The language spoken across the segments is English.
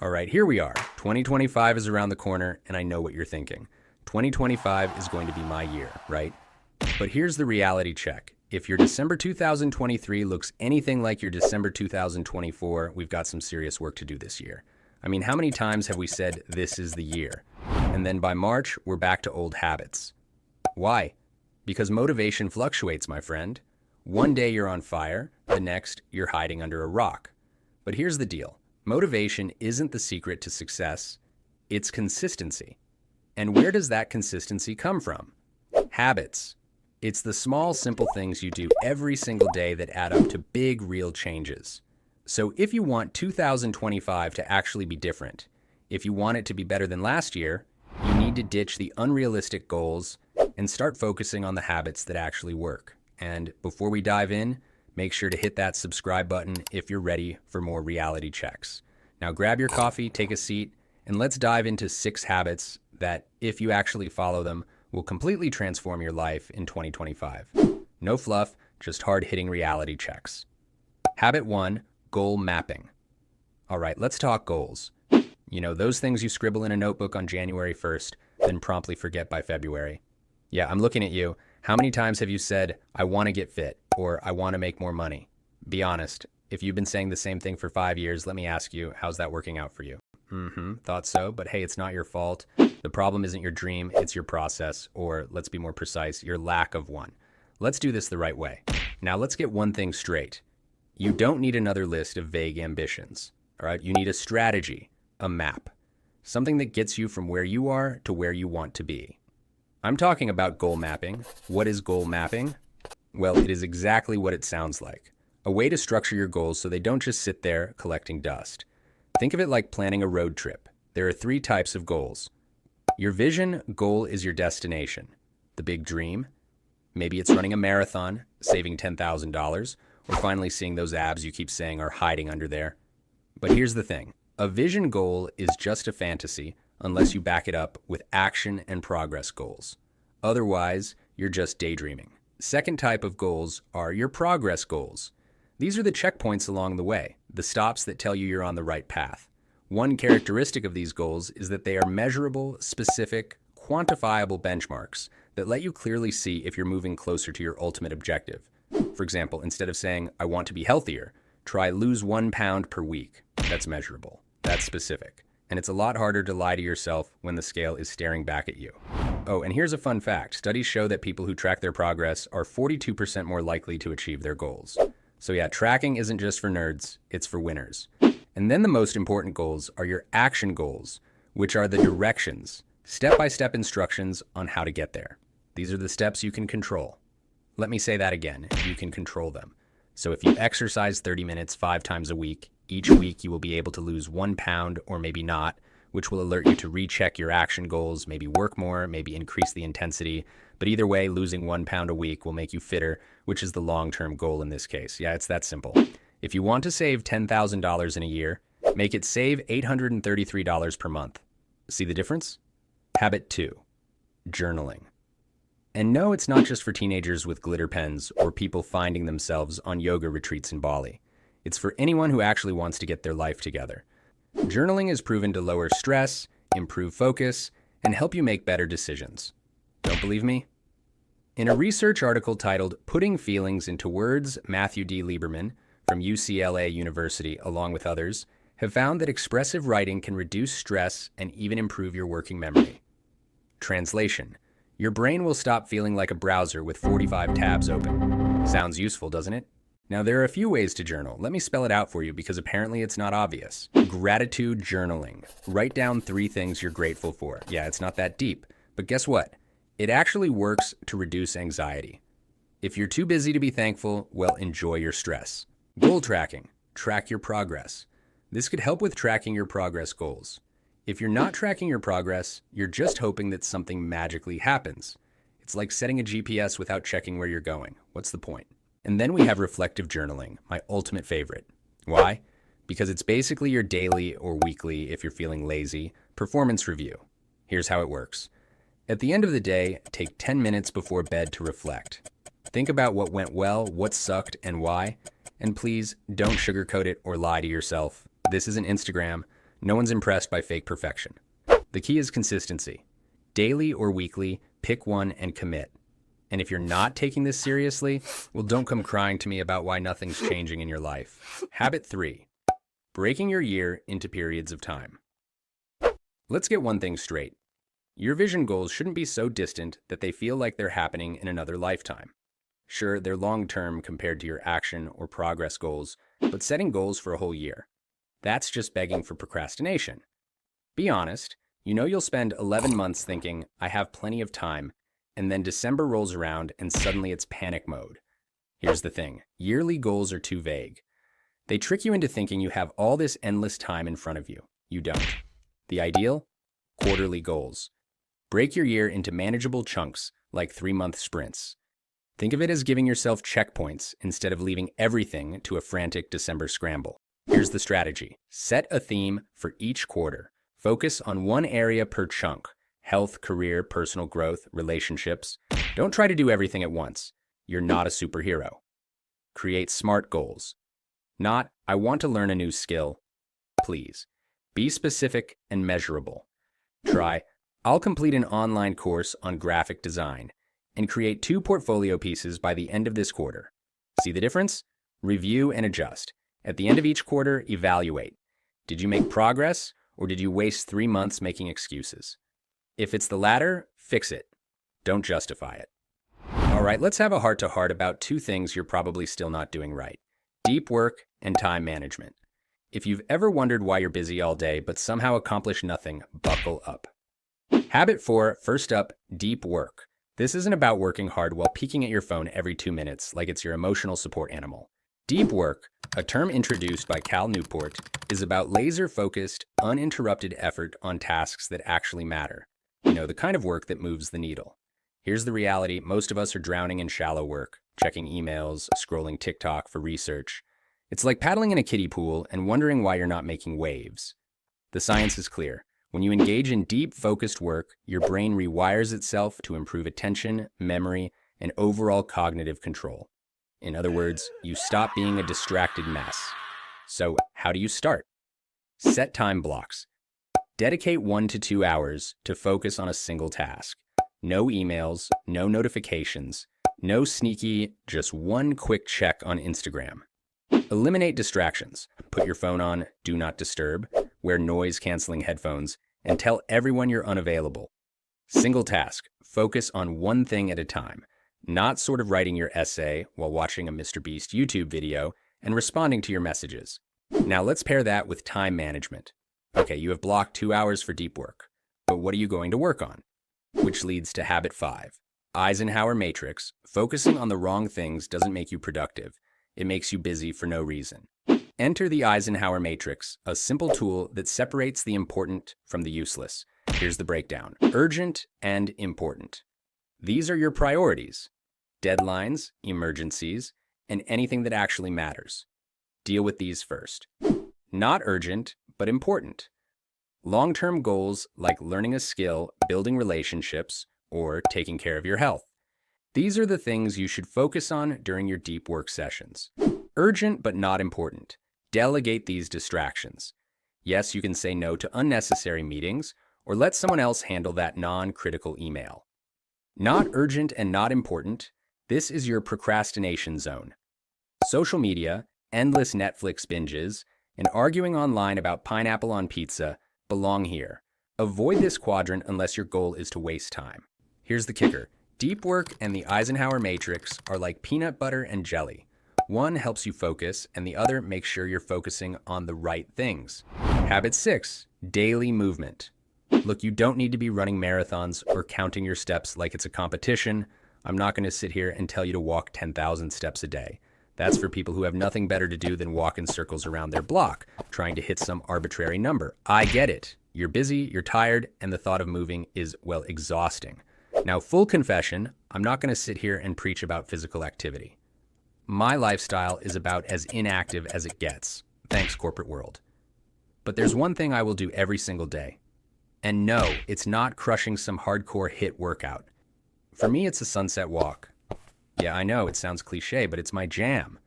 All right, here we are. 2025 is around the corner, and I know what you're thinking. 2025 is going to be my year, right? But here's the reality check. If your December 2023 looks anything like your December 2024, we've got some serious work to do this year. I mean, how many times have we said this is the year? And then by March, we're back to old habits. Why? Because motivation fluctuates, my friend. One day you're on fire, the next you're hiding under a rock. But here's the deal. Motivation isn't the secret to success, it's consistency. And where does that consistency come from? Habits. It's the small, simple things you do every single day that add up to big, real changes. So if you want 2025 to actually be different, if you want it to be better than last year, you need to ditch the unrealistic goals and start focusing on the habits that actually work. And before we dive in, make sure to hit that subscribe button if you're ready for more reality checks. Now grab your coffee, take a seat, and let's dive into 6 habits that, if you actually follow them, will completely transform your life in 2025. No fluff, just hard-hitting reality checks. Habit 1, goal mapping. All right, let's talk goals. You know, those things you scribble in a notebook on January 1st, then promptly forget by February. Yeah, I'm looking at you. How many times have you said, I want to get fit, or I want to make more money? Be honest. If you've been saying the same thing for 5 years, let me ask you, how's that working out for you? Thought so, but hey, it's not your fault. The problem isn't your dream, it's your process, or let's be more precise, your lack of one. Let's do this the right way. Now let's get one thing straight. You don't need another list of vague ambitions, all right? You need a strategy, a map, something that gets you from where you are to where you want to be. I'm talking about goal mapping. What is goal mapping? Well, it is exactly what it sounds like. A way to structure your goals so they don't just sit there collecting dust. Think of it like planning a road trip. There are 3 types of goals. Your vision goal is your destination. The big dream. Maybe it's running a marathon, saving $10,000, or finally seeing those abs you keep saying are hiding under there. But here's the thing. A vision goal is just a fantasy unless you back it up with action and progress goals. Otherwise, you're just daydreaming. Second type of goals are your progress goals. These are the checkpoints along the way, the stops that tell you you're on the right path. One characteristic of these goals is that they are measurable, specific, quantifiable benchmarks that let you clearly see if you're moving closer to your ultimate objective. For example, instead of saying, I want to be healthier, try lose 1 pound per week. That's measurable. That's specific. And it's a lot harder to lie to yourself when the scale is staring back at you. Oh, and here's a fun fact. Studies show that people who track their progress are 42% more likely to achieve their goals. So yeah, tracking isn't just for nerds, it's for winners. And then the most important goals are your action goals, which are the directions, step-by-step instructions on how to get there. These are the steps you can control. Let me say that again, you can control them. So if you exercise 30 minutes 5 times a week, each week you will be able to lose 1 pound or maybe not, which will alert you to recheck your action goals, maybe work more, maybe increase the intensity. But either way, losing 1 pound a week will make you fitter, which is the long-term goal in this case. Yeah, it's that simple. If you want to save $10,000 in a year, make it save $833 per month. See the difference? Habit 2, journaling. And no, it's not just for teenagers with glitter pens or people finding themselves on yoga retreats in Bali. It's for anyone who actually wants to get their life together. Journaling is proven to lower stress, improve focus, and help you make better decisions. Don't believe me? In a research article titled Putting Feelings into Words, Matthew D. Lieberman from UCLA University, along with others, have found that expressive writing can reduce stress and even improve your working memory. Translation: your brain will stop feeling like a browser with 45 tabs open. Sounds useful, doesn't it? Now, there are a few ways to journal. Let me spell it out for you because apparently it's not obvious. Gratitude journaling. Write down 3 things you're grateful for. Yeah, it's not that deep. But guess what? It actually works to reduce anxiety. If you're too busy to be thankful, well, enjoy your stress. Goal tracking. Track your progress. This could help with tracking your progress goals. If you're not tracking your progress, you're just hoping that something magically happens. It's like setting a GPS without checking where you're going. What's the point? And then we have reflective journaling, my ultimate favorite. Why? Because it's basically your daily or weekly, if you're feeling lazy, performance review. Here's how it works. At the end of the day, take 10 minutes before bed to reflect. Think about what went well, what sucked, and why. And please, don't sugarcoat it or lie to yourself. This isn't Instagram. No one's impressed by fake perfection. The key is consistency. Daily or weekly, pick one and commit. And if you're not taking this seriously, well, don't come crying to me about why nothing's changing in your life. Habit 3. Breaking your year into periods of time. Let's get one thing straight. Your vision goals shouldn't be so distant that they feel like they're happening in another lifetime. Sure, they're long-term compared to your action or progress goals, but setting goals for a whole year, that's just begging for procrastination. Be honest, you know you'll spend 11 months thinking, I have plenty of time, and then December rolls around and suddenly it's panic mode. Here's the thing, yearly goals are too vague. They trick you into thinking you have all this endless time in front of you. You don't. The ideal? Quarterly goals. Break your year into manageable chunks, like 3-month sprints. Think of it as giving yourself checkpoints instead of leaving everything to a frantic December scramble. Here's the strategy. Set a theme for each quarter. Focus on one area per chunk. Health, career, personal growth, relationships. Don't try to do everything at once. You're not a superhero. Create SMART goals. Not, I want to learn a new skill. Please. Be specific and measurable. Try, I'll complete an online course on graphic design and create 2 portfolio pieces by the end of this quarter. See the difference? Review and adjust. At the end of each quarter, evaluate. Did you make progress, or did you waste 3 months making excuses? If it's the latter, fix it. Don't justify it. All right, let's have a heart-to-heart about 2 things you're probably still not doing right. Deep work and time management. If you've ever wondered why you're busy all day but somehow accomplish nothing, buckle up. Habit 4, first up, deep work. This isn't about working hard while peeking at your phone every 2 minutes like it's your emotional support animal. Deep work, a term introduced by Cal Newport, is about laser-focused, uninterrupted effort on tasks that actually matter. You know, the kind of work that moves the needle. Here's the reality, most of us are drowning in shallow work, checking emails, scrolling TikTok for research. It's like paddling in a kiddie pool and wondering why you're not making waves. The science is clear. When you engage in deep, focused work, your brain rewires itself to improve attention, memory, and overall cognitive control. In other words, you stop being a distracted mess. So, how do you start? Set time blocks. Dedicate 1 to 2 hours to focus on a single task. No emails, no notifications, no sneaky, just one quick check on Instagram. Eliminate distractions. Put your phone on Do Not Disturb, wear noise-canceling headphones, and tell everyone you're unavailable. Single task. Focus on one thing at a time, not sort of writing your essay while watching a Mr. Beast YouTube video and responding to your messages. Now let's pair that with time management. Okay, you have blocked 2 hours for deep work, but what are you going to work on? Which leads to habit 5. Eisenhower matrix. Focusing on the wrong things doesn't make you productive. It makes you busy for no reason. Enter the Eisenhower matrix, a simple tool that separates the important from the useless. Here's the breakdown. Urgent and important. These are your priorities. Deadlines, emergencies, and anything that actually matters. Deal with these first. Not urgent, but important. Long-term goals like learning a skill, building relationships, or taking care of your health. These are the things you should focus on during your deep work sessions. Urgent but not important. Delegate these distractions. Yes, you can say no to unnecessary meetings or let someone else handle that non-critical email. Not urgent and not important. This is your procrastination zone. Social media, endless Netflix binges, and arguing online about pineapple on pizza belong here. Avoid this quadrant unless your goal is to waste time. Here's the kicker. Deep work and the Eisenhower matrix are like peanut butter and jelly. One helps you focus, and the other makes sure you're focusing on the right things. Habit 6, daily movement. Look, you don't need to be running marathons or counting your steps like it's a competition. I'm not going to sit here and tell you to walk 10,000 steps a day. That's for people who have nothing better to do than walk in circles around their block, trying to hit some arbitrary number. I get it. You're busy, you're tired, and the thought of moving is, well, exhausting. Now, full confession, I'm not going to sit here and preach about physical activity. My lifestyle is about as inactive as it gets. Thanks, corporate world. But there's one thing I will do every single day. And no, it's not crushing some hardcore HIIT workout. For me, it's a sunset walk. Yeah, I know, it sounds cliche, but it's my jam.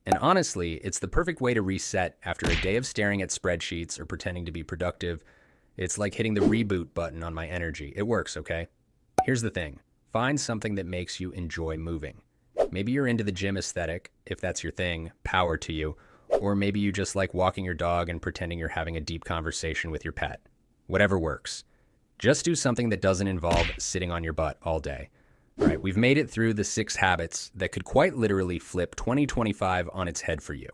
And honestly, it's the perfect way to reset after a day of staring at spreadsheets or pretending to be productive. It's like hitting the reboot button on my energy. It works, okay? Here's the thing. Find something that makes you enjoy moving. Maybe you're into the gym aesthetic. If that's your thing, power to you. Or maybe you just like walking your dog and pretending you're having a deep conversation with your pet. Whatever works. Just do something that doesn't involve sitting on your butt all day. All right, we've made it through the 6 habits that could quite literally flip 2025 on its head for you.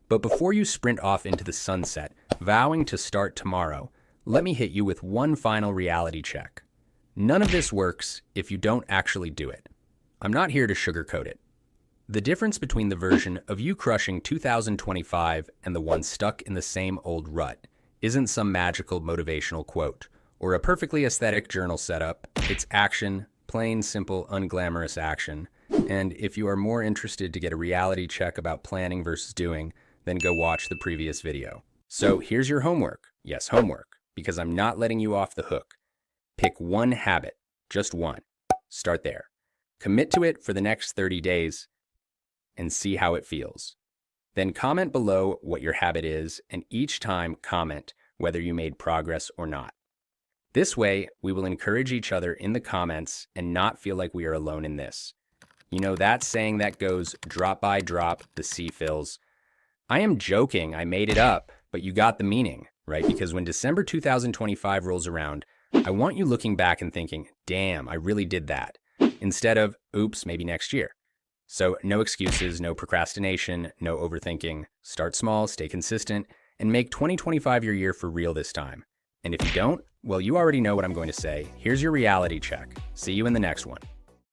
But before you sprint off into the sunset, vowing to start tomorrow, let me hit you with one final reality check. None of this works if you don't actually do it. I'm not here to sugarcoat it. The difference between the version of you crushing 2025 and the one stuck in the same old rut isn't some magical motivational quote or a perfectly aesthetic journal setup. It's action, plain, simple, unglamorous action. And if you are more interested to get a reality check about planning versus doing, then go watch the previous video. So here's your homework. Yes, homework, because I'm not letting you off the hook. Pick one habit, just one. Start there. Commit to it for the next 30 days and see how it feels. Then comment below what your habit is, and each time comment whether you made progress or not. This way, we will encourage each other in the comments and not feel like we are alone in this. You know that saying that goes, drop by drop, the sea fills. I am joking, I made it up, but you got the meaning, right? Because when December 2025 rolls around, I want you looking back and thinking, damn, I really did that. Instead of, oops, maybe next year. So no excuses, no procrastination, no overthinking. Start small, stay consistent, and make 2025 your year for real this time. And if you don't, well, you already know what I'm going to say. Here's your reality check. See you in the next one.